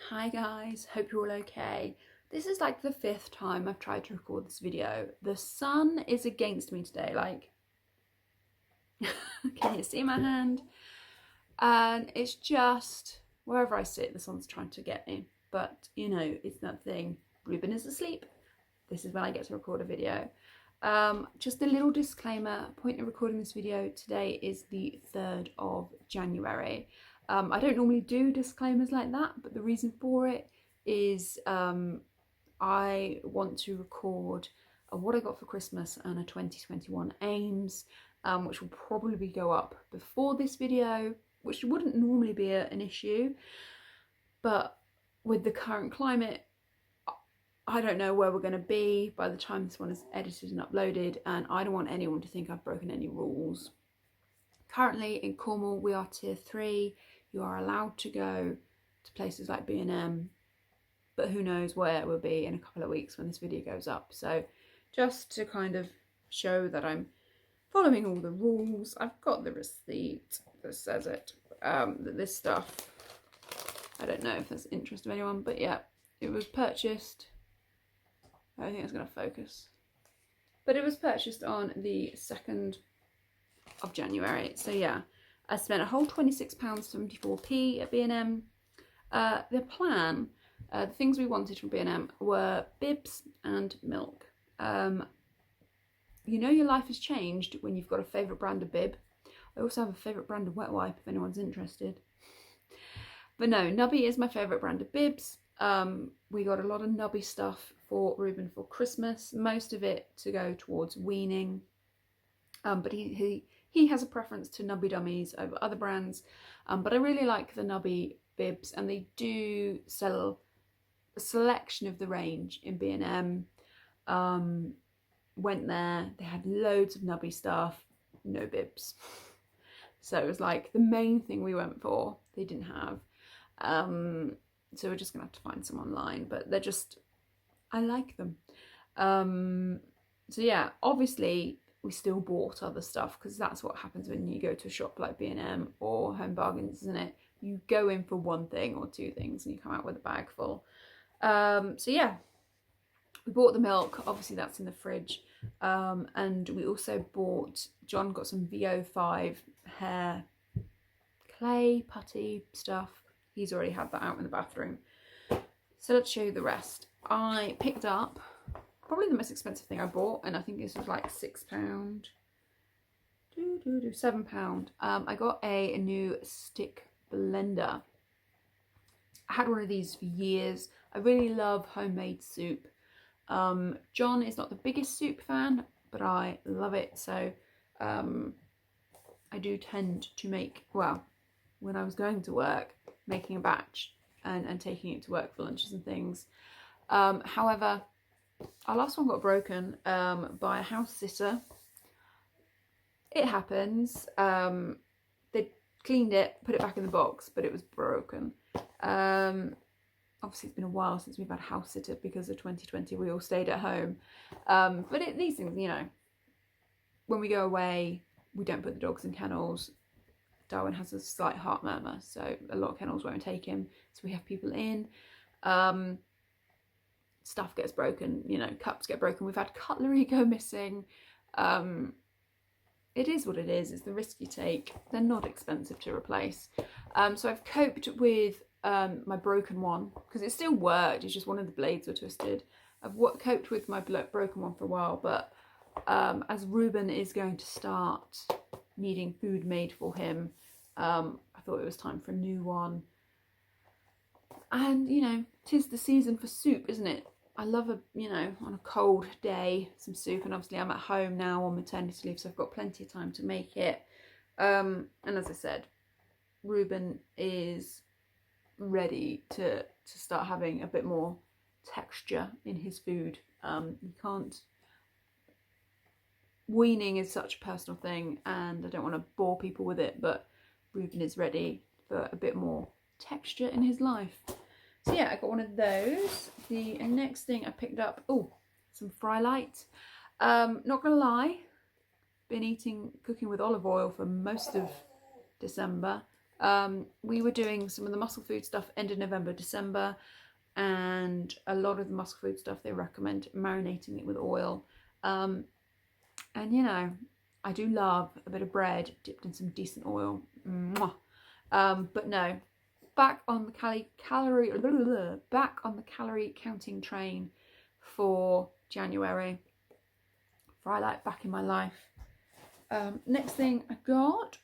Hi guys, hope you're all okay. This is like the 5th time I've tried to record this video. The sun is against me today, like, can you see my hand? And it's just, wherever I sit, the sun's trying to get me. But, you know, it's that thing, Ruben is asleep. This is when I get to record a video. Just a little disclaimer, point of recording this video today is the 3rd of January. I don't normally do disclaimers like that, but the reason for it is I want to record what I got for Christmas and a 2021 aims, which will probably go up before this video, which wouldn't normally be an issue, but with the current climate, I don't know where we're going to be by the time this one is edited and uploaded, and I don't want anyone to think I've broken any rules. Currently in Cornwall we are tier 3. You are allowed to go to places like B&M, but who knows where it will be in a couple of weeks when this video goes up. So just to kind of show that I'm following all the rules, I've got the receipt that says it, that this stuff, I don't know if there's interest of anyone, but yeah, it was purchased, I think it's going to focus, but it was purchased on the 2nd of January. So yeah, I spent a whole £26.74 at B&M. The plan, the things we wanted from B&M were bibs and milk. You know your life has changed when you've got a favourite brand of bib. I also have a favourite brand of wet wipe if anyone's interested. But no, Nubby is my favourite brand of bibs. We got a lot of Nubby stuff for Ruben for Christmas, most of it to go towards weaning. But he has a preference to Nubby dummies over other brands, but I really like the Nubby bibs, and they do sell a selection of the range in B&M. Went there, they had loads of Nubby stuff, no bibs. So it was like the main thing we went for, they didn't have. So we're just gonna have to find some online, but they're just, I like them. So yeah, obviously we still bought other stuff, because that's what happens when you go to a shop like B&M or Home Bargains, isn't it? You go in for one thing or two things and you come out with a bag full. So yeah, we bought the milk, obviously that's in the fridge, and we also bought, John got some VO5 hair clay putty stuff. He's already had that out in the bathroom. So let's show you the rest. I picked up probably the most expensive thing I bought, and I think this was like £6, £7. I got a new stick blender. I had one of these for years. I really love homemade soup. John is not the biggest soup fan, but I love it. So I do tend to make, well, when I was going to work, making a batch and taking it to work for lunches and things. However, our last one got broken by a house sitter. It happens. They cleaned it, put it back in the box, but it was broken. Obviously it's been a while since we've had a house sitter because of 2020 we all stayed at home. But these things, you know, when we go away, we don't put the dogs in kennels. Darwin has a slight heart murmur, so a lot of kennels won't take him, so we have people in. Stuff gets broken, you know, cups get broken. We've had cutlery go missing. It is what it is. It's the risk you take. They're not expensive to replace. So I've coped with my broken one, because it still worked, it's just one of the blades were twisted. I've coped with my broken one for a while, but as Ruben is going to start needing food made for him, I thought it was time for a new one. And, you know, 'tis the season for soup, isn't it? I love you know, on a cold day, some soup, and obviously I'm at home now on maternity leave, so I've got plenty of time to make it. And as I said, Ruben is ready to start having a bit more texture in his food. You can't, weaning is such a personal thing, and I don't want to bore people with it, but Ruben is ready for a bit more texture in his life. So yeah, I got one of those. The next thing I picked up, oh, some Fry Light. Not gonna lie, been cooking with olive oil for most of December, We were doing some of the muscle food stuff end of November, December, and a lot of the muscle food stuff they recommend marinating it with oil. And you know, I do love a bit of bread dipped in some decent oil. Mwah. But no, back on the calorie counting train for January. Frylight back in my life. Next thing I got,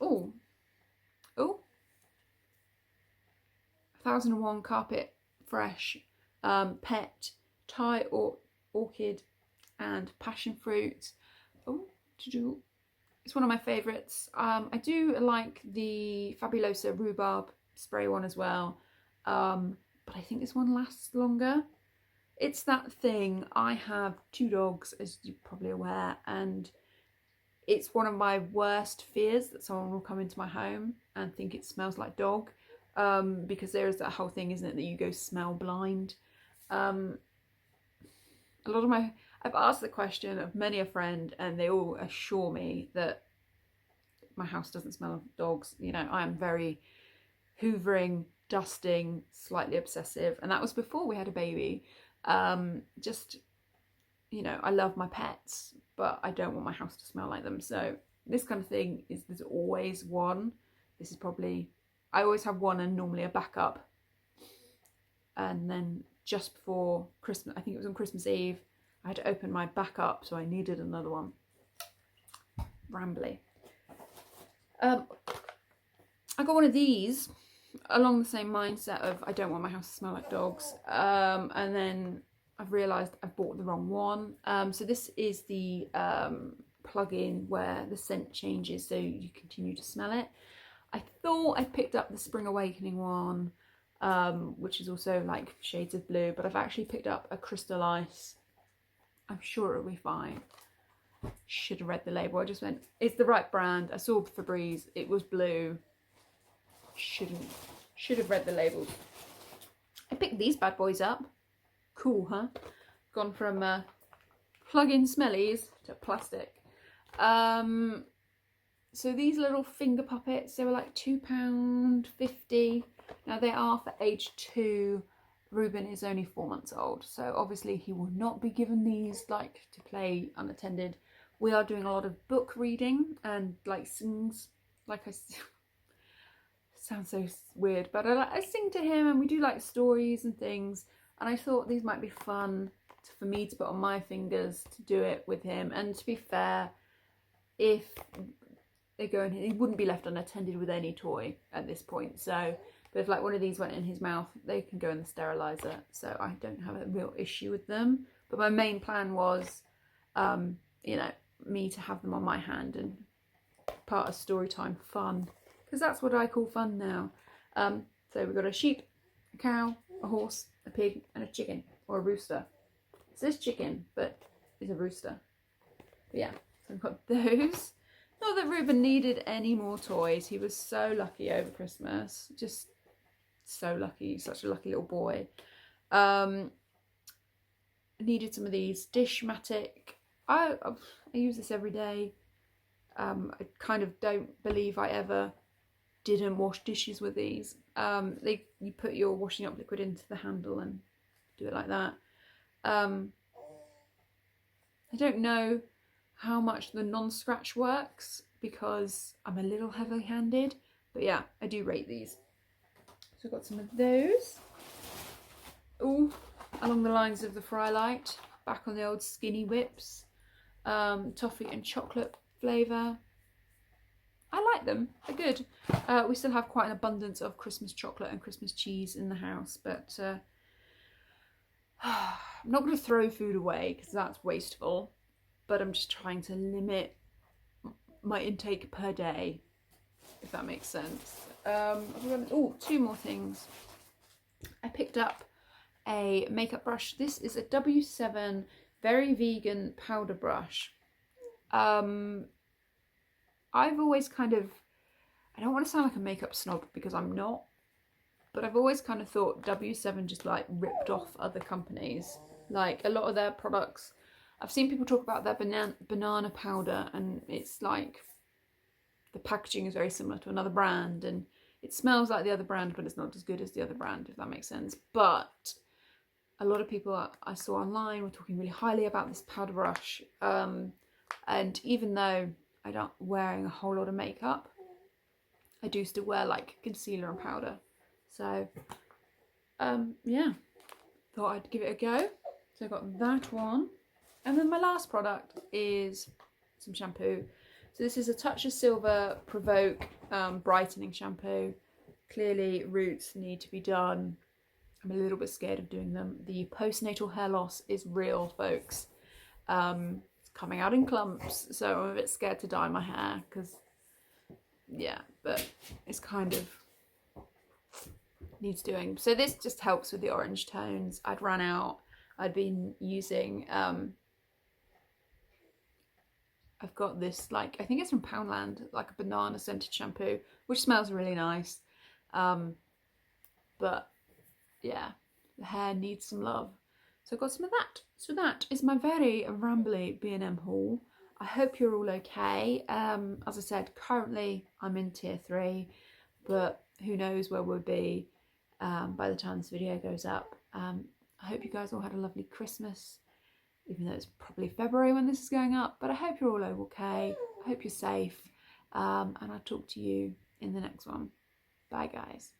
1001 Carpet Fresh Pet Thai or Orchid and Passion Fruit. It's one of my favourites. I do like the Fabulosa Rhubarb spray one as well, but I think this one lasts longer. It's that thing. I have 2 dogs, as you're probably aware, and it's one of my worst fears that someone will come into my home and think it smells like dog, because there is that whole thing, isn't it, that you go smell blind. I've asked the question of many a friend, and they all assure me that my house doesn't smell of dogs. You know, I am very hoovering, dusting, slightly obsessive, and that was before we had a baby. Just, you know, I love my pets, but I don't want my house to smell like them. So this kind of thing there's always one. This is probably, I always have one and normally a backup. And then just before Christmas, I think it was on Christmas Eve, I had to open my backup, so I needed another one. Rambly. I got one of these along the same mindset of I don't want my house to smell like dogs, and then I've realised I've bought the wrong one. So this is the plug-in where the scent changes so you continue to smell it. I thought I picked up the Spring Awakening one, which is also like shades of blue, but I've actually picked up a Crystal Ice. I'm sure it'll be fine. Should have read the label. I just went, it's the right brand. I saw Febreeze, it was blue. Should have read the labels. I picked these bad boys up. Cool, huh? Gone from plug-in smellies to plastic. So these little finger puppets, they were like £2.50. Now they are for age 2. Ruben is only 4 months old, so obviously he will not be given these like to play unattended. We are doing a lot of book reading and like sings, like sounds so weird, but I sing to him and we do like stories and things, and I thought these might be fun for me to put on my fingers to do it with him. And to be fair, if they go in, he wouldn't be left unattended with any toy at this point. So but if like one of these went in his mouth, they can go in the sterilizer, so I don't have a real issue with them. But my main plan was, you know, me to have them on my hand and part of story time fun, because that's what I call fun now. So we've got a sheep, a cow, a horse, a pig, and a chicken, or a rooster. It says chicken, but it's a rooster. But yeah, so I've got those. Not that Ruben needed any more toys. He was so lucky over Christmas. Just so lucky. Such a lucky little boy. Needed some of these. Dishmatic. I use this every day. I kind of don't believe I ever didn't wash dishes with these. You put your washing up liquid into the handle and do it like that. I don't know how much the non-scratch works because I'm a little heavy-handed, but yeah, I do rate these. So I've got some of those. Oh, along the lines of the Frylight, back on the old Skinny Whips, toffee and chocolate flavour. I like them, they're good. We still have quite an abundance of Christmas chocolate and Christmas cheese in the house, but I'm not going to throw food away because that's wasteful, but I'm just trying to limit my intake per day, if that makes sense. Oh, 2 more things. I picked up a makeup brush. This is a W7 Very Vegan powder brush. I've always kind of, I don't want to sound like a makeup snob because I'm not, but I've always kind of thought W7 just like ripped off other companies. Like a lot of their products, I've seen people talk about their banana powder, and it's like the packaging is very similar to another brand, and It smells like the other brand, but it's not as good as the other brand, if that makes sense. But a lot of people I saw online were talking really highly about this powder brush. And even though I don't wearing a whole lot of makeup, I do still wear like concealer and powder. So yeah, thought I'd give it a go. So I got that one. And then my last product is some shampoo. So this is a Touch of Silver Provoke brightening shampoo. Clearly roots need to be done. I'm a little bit scared of doing them. The postnatal hair loss is real, folks. It's coming out in clumps, so I'm a bit scared to dye my hair because, yeah, but it's kind of needs doing. So this just helps with the orange tones. I'd run out. I'd been using I've got this, like, I think it's from Poundland, like a banana scented shampoo, which smells really nice. But yeah, the hair needs some love. So I got some of that. So that is my very rambly B&M haul. I hope you're all okay. As I said, currently I'm in tier 3, but who knows where we'll be by the time this video goes up. I hope you guys all had a lovely Christmas, even though it's probably February when this is going up, but I hope you're all okay. I hope you're safe, and I'll talk to you in the next one. Bye guys.